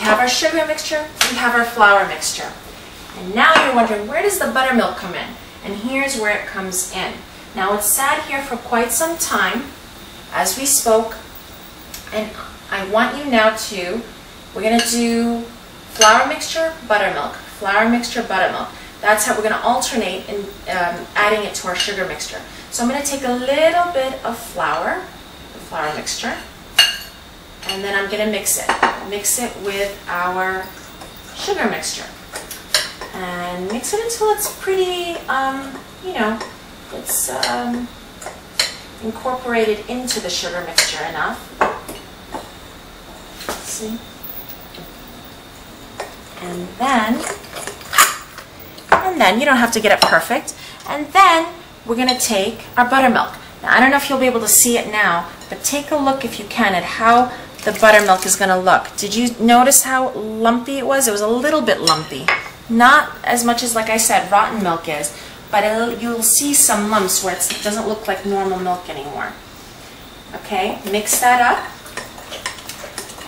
have our sugar mixture, we have our flour mixture. And now you're wondering, where does the buttermilk come in? And here's where it comes in. Now it's sat here for quite some time, as we spoke, and I want you now to, we're going to do flour mixture, buttermilk, flour mixture, buttermilk. That's how we're going to alternate in adding it to our sugar mixture. So I'm going to take a little bit of flour, the flour mixture, and then I'm going to mix it with our sugar mixture. And mix it until it's pretty, you know, it's incorporated into the sugar mixture enough. See? And then you don't have to get it perfect. And then we're going to take our buttermilk. Now, I don't know if you'll be able to see it now, but take a look if you can at how the buttermilk is going to look. Did you notice how lumpy it was? It was a little bit lumpy. Not as much as, like I said, rotten milk is, but you'll see some lumps where it doesn't look like normal milk anymore. Okay, mix that up.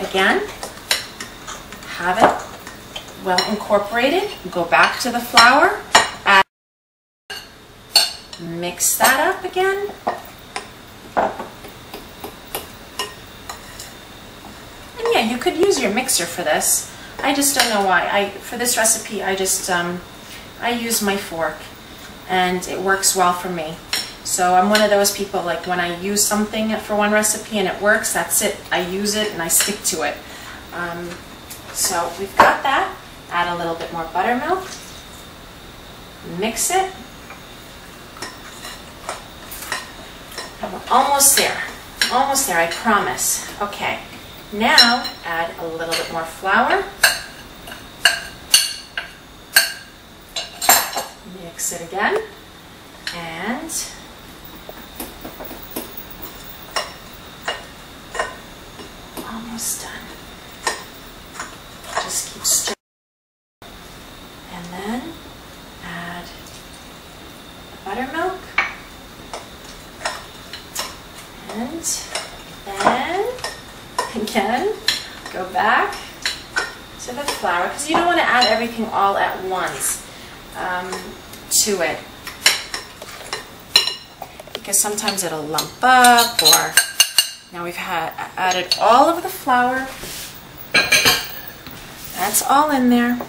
Again, have it well incorporated. Go back to the flour. Mix that up again. And yeah, you could use your mixer for this. I just don't know why. For this recipe, I use my fork, and it works well for me. So I'm one of those people, like when I use something for one recipe and it works, that's it. I use it and I stick to it. So we've got that. Add a little bit more buttermilk. Mix it. And we're almost there. Almost there, I promise. Okay. Now add a little bit more flour. Mix it again. And almost done. Just keep stirring. And then add the buttermilk. And then again, go back to the flour, because you don't want to add everything all at once to it, because sometimes it'll lump up. Or now we've added all of the flour. That's all in there.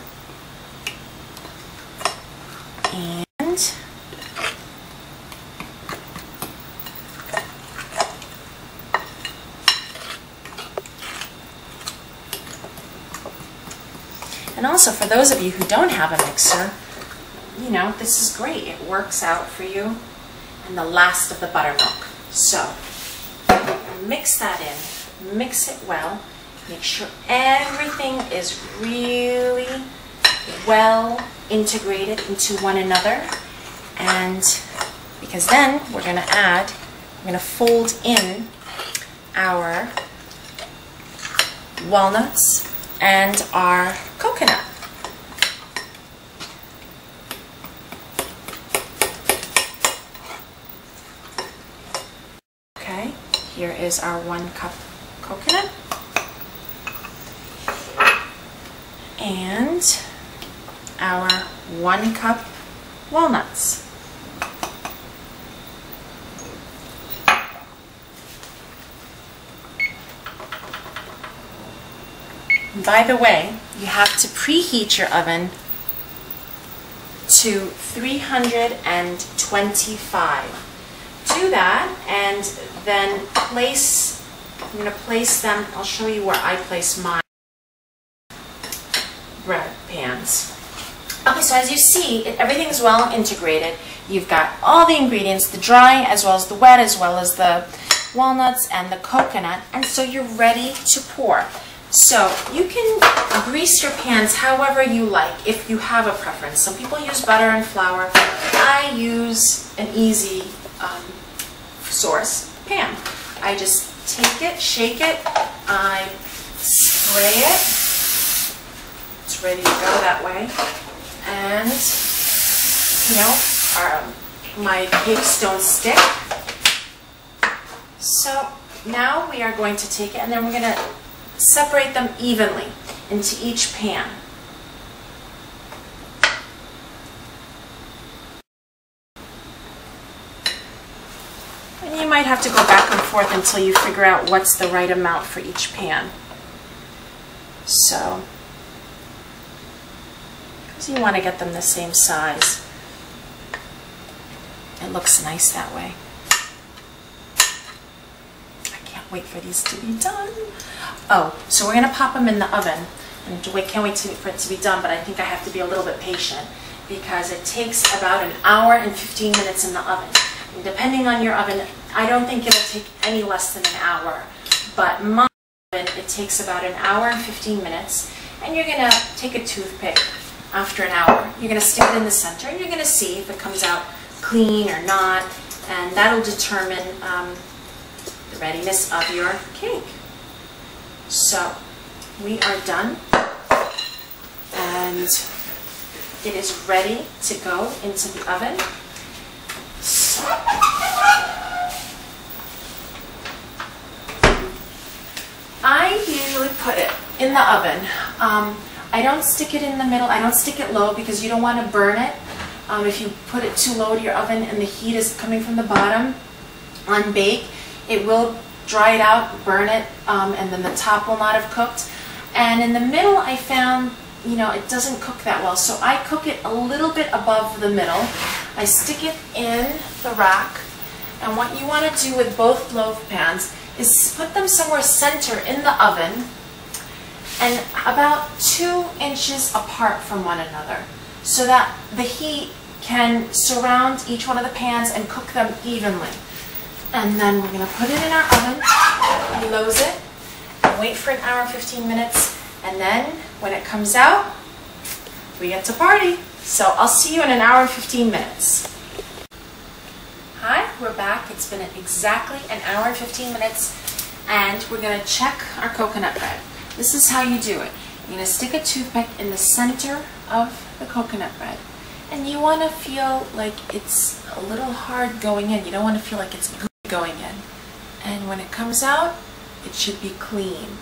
And also, for those of you who don't have a mixer, you know, this is great. It works out for you. And the last of the buttermilk. So, mix that in. Mix it well. Make sure everything is really well integrated into one another. And because then we're going to fold in our walnuts and our coconut. Okay, here is our 1 cup coconut and our 1 cup walnuts. By the way, you have to preheat your oven to 325. Do that, and then I'm going to place them, I'll show you where I place my bread pans. Okay, so as you see, everything is well integrated. You've got all the ingredients, the dry as well as the wet, as well as the walnuts and the coconut, and so you're ready to pour. So you can grease your pans however you like if you have a preference. Some people use butter and flour. I use an easy source pan. I just take it, shake it, I spray it. It's ready to go that way. And, you know, my cakes don't stick. So now we are going to take it, and then we're going to separate them evenly. into each pan. And you might have to go back and forth until you figure out what's the right amount for each pan. So, because you want to get them the same size. It looks nice that way. I can't wait for these to be done. Oh, so we're going to pop them in the oven. And can't wait for it to be done, but I think I have to be a little bit patient because it takes about an hour and 15 minutes in the oven. And depending on your oven, I don't think it'll take any less than an hour. But my oven, it takes about an hour and 15 minutes. And you're going to take a toothpick after an hour. You're going to stick it in the center and you're going to see if it comes out clean or not. And that'll determine the readiness of your cake. So we are done. And it is ready to go into the oven. So, I usually put it in the oven. I don't stick it in the middle. I don't stick it low because you don't want to burn it. If you put it too low to your oven and the heat is coming from the bottom on bake, it will dry it out, burn it, and then the top will not have cooked. And in the middle, I found, it doesn't cook that well. So I cook it a little bit above the middle. I stick it in the rack. And what you want to do with both loaf pans is put them somewhere center in the oven and about 2 inches apart from one another so that the heat can surround each one of the pans and cook them evenly. And then we're going to put it in our oven, close it, and wait for an hour and 15 minutes. And then when it comes out, we get to party. So I'll see you in an hour and 15 minutes. Hi, we're back. It's been exactly an hour and 15 minutes, and we're going to check our coconut bread. This is how you do it. You're going to stick a toothpick in the center of the coconut bread, and you want to feel like it's a little hard going in. You don't want to feel like it's good going in. And when it comes out, it should be clean.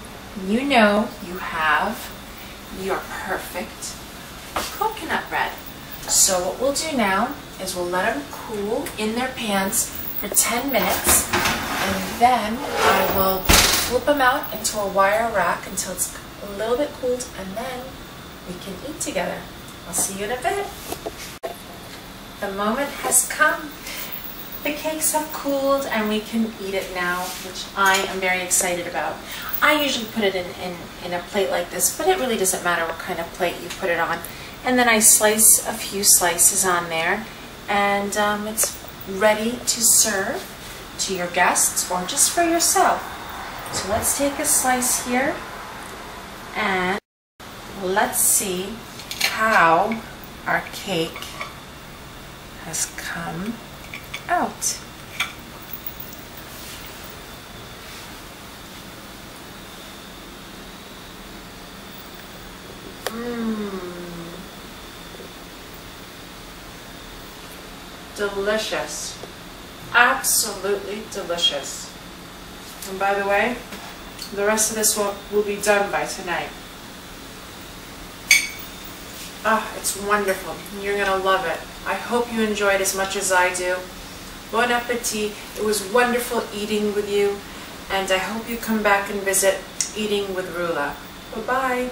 You know you have your perfect coconut bread. So what we'll do now is we'll let them cool in their pans for 10 minutes, and then I will flip them out into a wire rack until it's a little bit cooled, and then we can eat together. I'll see you in a bit. The moment has come. The cakes have cooled and we can eat it now, which I am very excited about. I usually put it in a plate like this, but it really doesn't matter what kind of plate you put it on. And then I slice a few slices on there, and it's ready to serve to your guests or just for yourself. So let's take a slice here and let's see how our cake has come out. Delicious. Absolutely delicious. And by the way, the rest of this will be done by tonight. Ah, it's wonderful. You're going to love it. I hope you enjoyed as much as I do. Bon appetit. It was wonderful eating with you, and I hope you come back and visit Eating with Rula. Bye-bye.